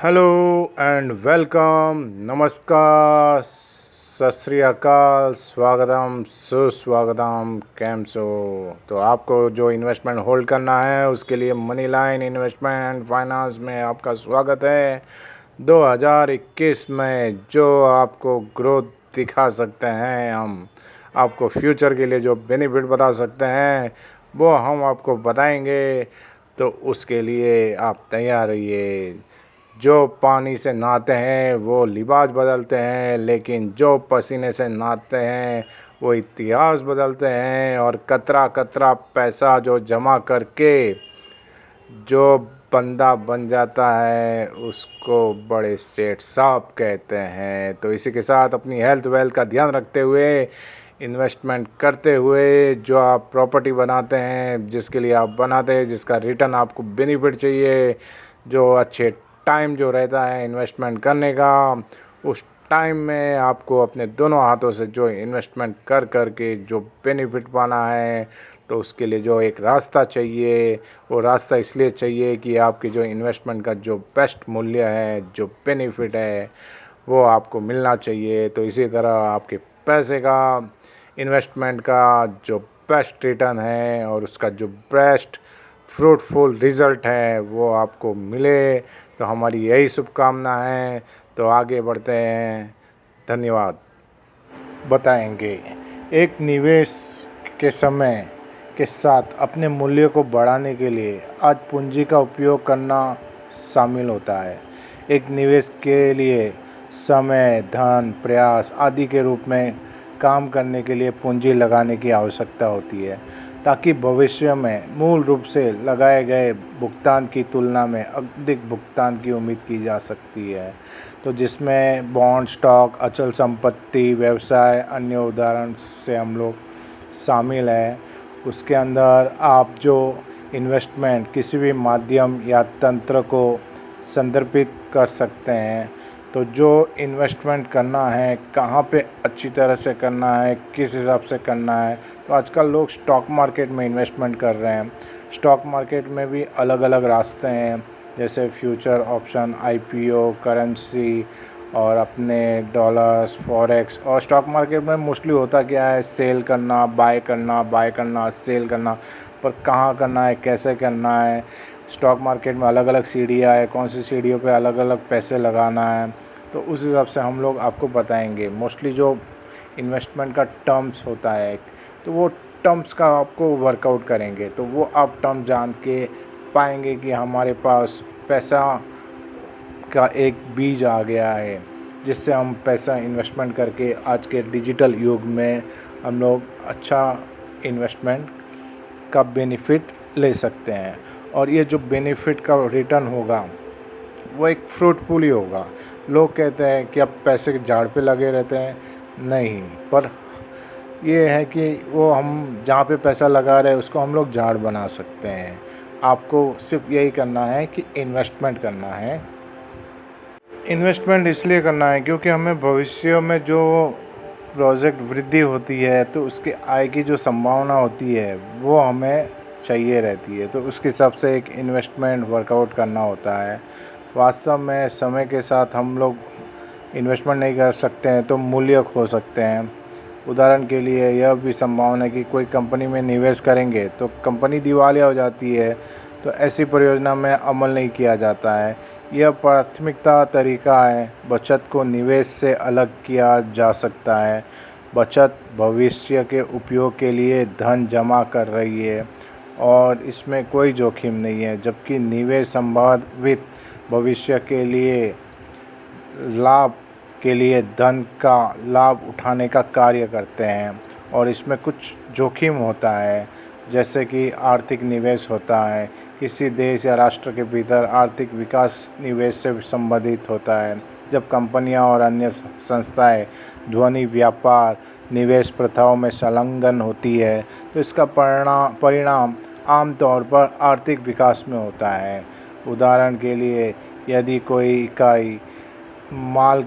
Hello and welcome. नमस्कार, सत श्री अकाल, स्वागतम, सुस्वागतम। कैम सो। तो आपको जो इन्वेस्टमेंट होल्ड करना है उसके लिए money line investment and finance में आपका स्वागत है। 2021 में जो आपको ग्रोथ दिखा सकते हैं, हम आपको फ्यूचर के लिए जो बेनिफिट बता सकते हैं वो हम आपको बताएंगे। तो उसके लिए आप तैयार रहिए। जो पानी से नहाते हैं वो लिबास बदलते हैं, लेकिन जो पसीने से नहाते हैं वो इतिहास बदलते हैं। और कतरा कतरा पैसा जो जमा करके जो बंदा बन जाता है उसको बड़े सेठ साहब कहते हैं। तो इसी के साथ अपनी हेल्थ वेल्थ का ध्यान रखते हुए, इन्वेस्टमेंट करते हुए, जो आप प्रॉपर्टी बनाते हैं, जिसके लिए आप बनाते हैं, जिसका रिटर्न आपको बेनिफिट चाहिए, जो अच्छे टाइम जो रहता है इन्वेस्टमेंट करने का, उस टाइम में आपको अपने दोनों हाथों से जो इन्वेस्टमेंट कर कर के जो बेनिफिट पाना है, तो उसके लिए जो एक रास्ता चाहिए, वो रास्ता इसलिए चाहिए कि आपकी जो इन्वेस्टमेंट का जो बेस्ट मूल्य है, जो बेनिफिट है, वो आपको मिलना चाहिए। तो इसी तरह आपके पैसे का, इन्वेस्टमेंट का जो बेस्ट रिटर्न है और उसका जो बेस्ट फ्रूटफुल रिज़ल्ट है वो आपको मिले। तो हमारी यही शुभकामना है। तो आगे बढ़ते हैं। धन्यवाद। बताएंगे एक निवेश के समय के साथ अपने मूल्य को बढ़ाने के लिए आज पूंजी का उपयोग करना शामिल होता है। एक निवेश के लिए समय, धन, प्रयास आदि के रूप में काम करने के लिए पूंजी लगाने की आवश्यकता होती है, ताकि भविष्य में मूल रूप से लगाए गए भुगतान की तुलना में अधिक भुगतान की उम्मीद की जा सकती है। तो जिसमें बॉन्ड, स्टॉक, अचल संपत्ति, व्यवसाय, अन्य उदाहरण से हम लोग शामिल हैं। उसके अंदर आप जो इन्वेस्टमेंट किसी भी माध्यम या तंत्र को संदर्भित कर सकते हैं। तो जो इन्वेस्टमेंट करना है, कहाँ पे अच्छी तरह से करना है, किस हिसाब से करना है, तो आजकल लोग स्टॉक मार्केट में इन्वेस्टमेंट कर रहे हैं। स्टॉक मार्केट में भी अलग अलग रास्ते हैं, जैसे फ्यूचर ऑप्शन, आईपीओ, करेंसी और अपने डॉलर्स, फॉरेक्स। और स्टॉक मार्केट में मोस्टली होता क्या है, सेल करना, बाय करना, बाय करना, सेल करना। पर कहाँ करना है, कैसे करना है, स्टॉक मार्केट में अलग अलग सीढ़ियाँ है, कौन सी सीढ़ियों पे अलग अलग पैसे लगाना है, तो उस हिसाब से हम लोग आपको बताएंगे। मोस्टली जो इन्वेस्टमेंट का टर्म्स होता है, तो वो टर्म्स का आपको वर्कआउट करेंगे, तो वो आप टर्म जान के पाएंगे कि हमारे पास पैसा का एक बीज आ गया है, जिससे हम पैसा इन्वेस्टमेंट करके आज के डिजिटल युग में हम लोग अच्छा इन्वेस्टमेंट का बेनिफिट ले सकते हैं। और ये जो बेनिफिट का रिटर्न होगा वो एक फ्रूटफुल ही होगा। लोग कहते हैं कि अब पैसे के झाड़ पे लगे रहते हैं, नहीं, पर ये है कि वो हम जहाँ पे पैसा लगा रहे हैं उसको हम लोग झाड़ बना सकते हैं। आपको सिर्फ यही करना है कि इन्वेस्टमेंट करना है। इन्वेस्टमेंट इसलिए करना है क्योंकि हमें भविष्य में जो प्रोजेक्ट वृद्धि होती है, तो उसके आय की जो संभावना होती है वो हमें चाहिए रहती है। तो उसके हिसाब से एक इन्वेस्टमेंट वर्कआउट करना होता है। वास्तव में समय के साथ हम लोग इन्वेस्टमेंट नहीं कर सकते हैं तो मूल्य खो सकते हैं। उदाहरण के लिए यह भी संभावना है कि कोई कंपनी में निवेश करेंगे तो कंपनी दिवालिया हो जाती है, तो ऐसी परियोजना में अमल नहीं किया जाता है। यह प्राथमिकता तरीका है। बचत को निवेश से अलग किया जा सकता है। बचत भविष्य के उपयोग के लिए धन जमा कर रही है और इसमें कोई जोखिम नहीं है, जबकि निवेश संभावित भविष्य के लिए लाभ के लिए धन का लाभ उठाने का कार्य करते हैं। और इसमें कुछ जोखिम होता है, जैसे कि आर्थिक निवेश होता है। किसी देश या राष्ट्र के भीतर आर्थिक विकास निवेश से संबंधित होता है। जब कंपनियां और अन्य संस्थाएं ध्वनि व्यापार निवेश प्रथाओं में संलग्न होती है, तो इसका परिणाम आमतौर पर आर्थिक विकास में होता है। उदाहरण के लिए, यदि कोई इकाई माल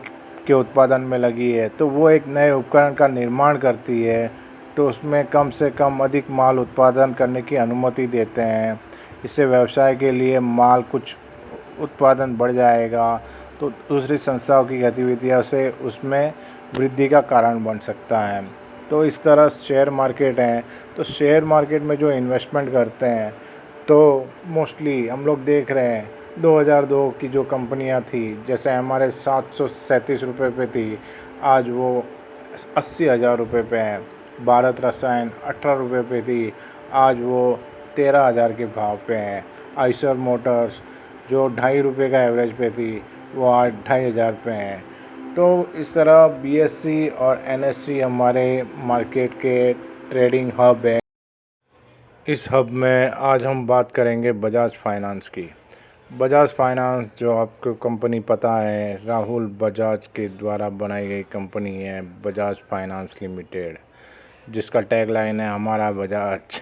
के उत्पादन में लगी है तो वो एक नए उपकरण का निर्माण करती है, तो उसमें कम से कम अधिक माल उत्पादन करने की अनुमति देते हैं। इससे व्यवसाय के लिए माल कुछ उत्पादन बढ़ जाएगा तो दूसरी संस्थाओं की गतिविधियों से उसमें वृद्धि का कारण बन सकता है। तो इस तरह शेयर मार्केट है, तो शेयर मार्केट में जो इन्वेस्टमेंट करते हैं तो मोस्टली हम लोग देख रहे हैं 2002 की जो कंपनियां थी, जैसे हमारे 737 रुपये पे थी, आज वो 80,000 रुपये पे है। भारत रसायन 18 रुपये पे थी, आज वो 13,000 के भाव पे हैं। आइसर मोटर्स जो 2.5 रुपये का एवरेज पे थी, वो आज 2,500 पे हैं। तो इस तरह बीएससी और एनएससी हमारे मार्केट के ट्रेडिंग हब है। इस हब में आज हम बात करेंगे बजाज फाइनेंस की। बजाज फाइनेंस जो आपको कंपनी पता है, राहुल बजाज के द्वारा बनाई गई कंपनी है बजाज फाइनेंस लिमिटेड, जिसका टैगलाइन है हमारा बजाज।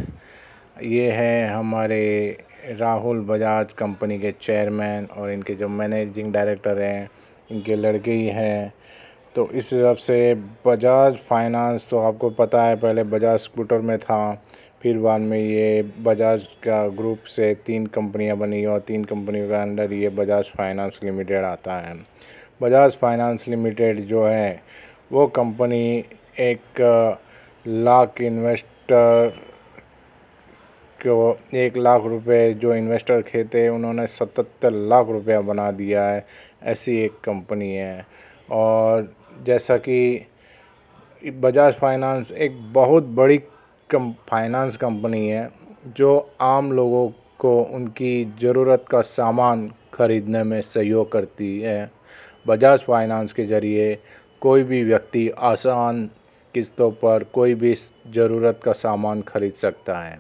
ये है हमारे राहुल बजाज कंपनी के चेयरमैन और इनके जो मैनेजिंग डायरेक्टर हैं, इनके लड़के ही हैं। तो इस हिसाब से बजाज फाइनेंस तो आपको पता है पहले बजाज स्कूटर में था, फिर बाद में ये बजाज का ग्रुप से 3 कंपनियां बनी और 3 कंपनियों के अंदर ये बजाज फाइनेंस लिमिटेड आता है। बजाज फाइनेंस लिमिटेड जो है वो कंपनी 1 लाख इन्वेस्टर को 1 लाख रुपए जो इन्वेस्टर थे उन्होंने 77 लाख रुपया बना दिया है, ऐसी एक कंपनी है। और जैसा कि बजाज फाइनेंस एक बहुत बड़ी फाइनेंस कंपनी है जो आम लोगों को उनकी ज़रूरत का सामान खरीदने में सहयोग करती है। बजाज फाइनेंस के ज़रिए कोई भी व्यक्ति आसान किस्तों पर कोई भी ज़रूरत का सामान खरीद सकता है।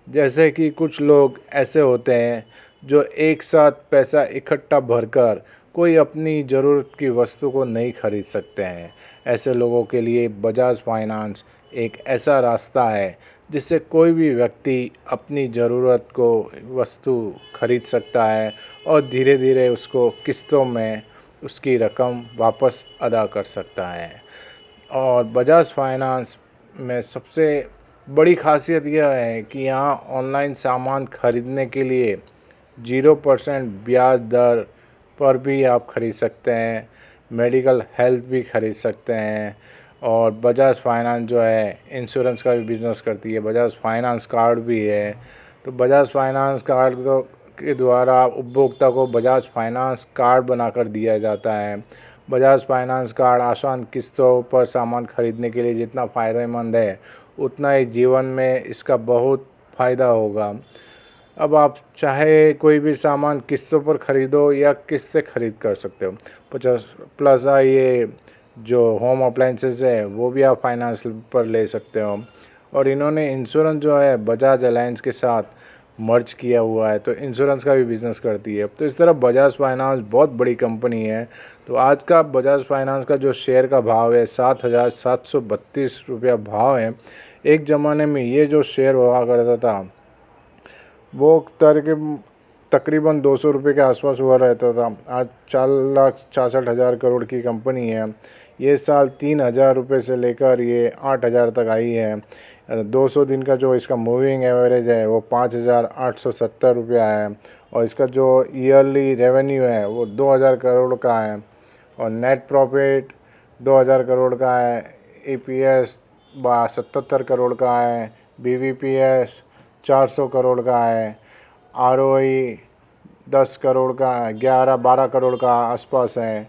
जैसे कि कुछ लोग ऐसे होते हैं जो एक साथ पैसा इकट्ठा भरकर कोई अपनी ज़रूरत की वस्तु को नहीं खरीद सकते हैं। ऐसे लोगों के लिए बजाज फाइनेंस एक ऐसा रास्ता है जिससे कोई भी व्यक्ति अपनी ज़रूरत को वस्तु खरीद सकता है और धीरे धीरे उसको किस्तों में उसकी रकम वापस अदा कर सकता है। और बजाज फाइनेंस में सबसे बड़ी खासियत यह है कि यहाँ ऑनलाइन सामान खरीदने के लिए 0% ब्याज दर पर भी आप खरीद सकते हैं, मेडिकल हेल्थ भी खरीद सकते हैं। और बजाज फाइनेंस जो है इंश्योरेंस का भी बिज़नेस करती है, बजाज फाइनेंस कार्ड भी है। तो बजाज फाइनेंस कार्ड के द्वारा उपभोक्ता को बजाज फाइनेंस कार्ड बनाकर दिया जाता है। बजाज फाइनेंस कार्ड आसान किस्तों पर सामान खरीदने के लिए जितना फ़ायदेमंद है, उतना ही जीवन में इसका बहुत फ़ायदा होगा। अब आप चाहे कोई भी सामान किस्तों पर ख़रीदो या किस्त से ख़रीद कर सकते हो। 50 प्लस ये जो होम अप्लाइंसेस है वो भी आप फाइनेंस पर ले सकते हो। और इन्होंने इंश्योरेंस जो है बजाज अलायंस के साथ मर्ज किया हुआ है, तो इंश्योरेंस का भी बिज़नेस करती है। तो इस तरह बजाज फाइनेंस बहुत बड़ी कंपनी है। तो आज का बजाज फाइनेंस का जो शेयर का भाव है 7,732 रुपया भाव है। एक ज़माने में ये जो शेयर हुआ करता था वो तकरीबन 200 रुपये के आसपास हुआ रहता था। आज 4,66,000 करोड़ की कंपनी है। ये साल 3,000 रुपये से लेकर ये 8,000 तक आई है। 200 दिन का जो इसका मूविंग एवरेज है वो 5,870 रुपया है। और इसका जो ईयरली रेवेन्यू है वो 2,000 करोड़ का है। और नेट प्रॉफिट 2,000 करोड़ का है। EPS 77 करोड़ का है। BVPS 400 करोड़ का है। ROE 10 करोड़ का, 11-12 करोड़ का आसपास है।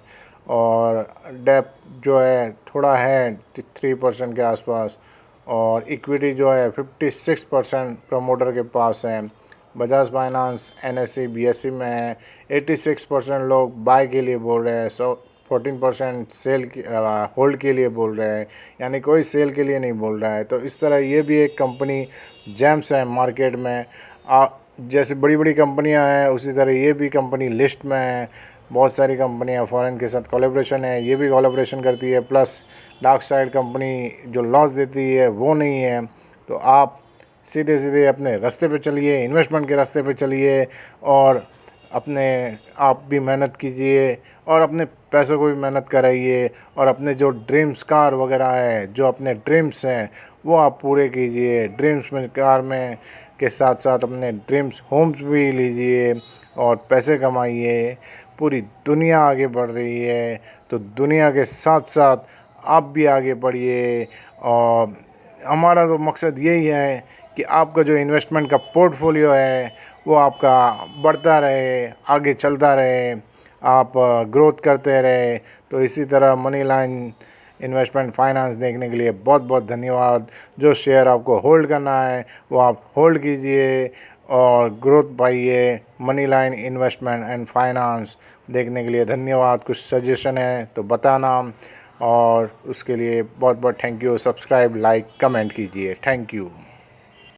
और डेप जो है थोड़ा है 3% के आसपास। और इक्विटी जो है 56% प्रमोटर के पास है। बजाज फाइनेंस NSE BSE में है। 86% लोग बाय के लिए बोल रहे हैं, 14% सेल होल्ड के लिए बोल रहे हैं, यानी कोई सेल के लिए नहीं बोल रहा है। तो इस तरह ये भी एक कंपनी जेम्स है मार्केट में। जैसे बड़ी बड़ी कंपनियां हैं उसी तरह ये भी कंपनी लिस्ट में है। बहुत सारी कंपनियां फॉरेन के साथ कोलैबोरेशन है, ये भी कोलैबोरेशन करती है। प्लस डार्क साइड कंपनी जो लॉस देती है वो नहीं है। तो आप सीधे सीधे अपने रास्ते पे चलिए, इन्वेस्टमेंट के रास्ते पे चलिए और अपने आप भी मेहनत कीजिए और अपने पैसों को भी मेहनत कराइए। और अपने जो ड्रीम्स कार वगैरह है, जो अपने ड्रीम्स हैं वो आप पूरे कीजिए। ड्रीम्स में कार में के साथ साथ अपने ड्रीम्स होम्स भी लीजिए और पैसे कमाइए। पूरी दुनिया आगे बढ़ रही है, तो दुनिया के साथ साथ आप भी आगे बढ़िए। और हमारा तो मकसद यही है कि आपका जो इन्वेस्टमेंट का पोर्टफोलियो है वो आपका बढ़ता रहे, आगे चलता रहे, आप ग्रोथ करते रहे। तो इसी तरह मनी लाइन इन्वेस्टमेंट फाइनेंस देखने के लिए बहुत बहुत धन्यवाद। जो शेयर आपको होल्ड करना है वो आप होल्ड कीजिए और ग्रोथ पाइए। Money line investment and finance देखने के लिए धन्यवाद। कुछ सजेशन है तो बताना, और उसके लिए बहुत बहुत thank you. Subscribe, like, comment कीजिए। Thank you.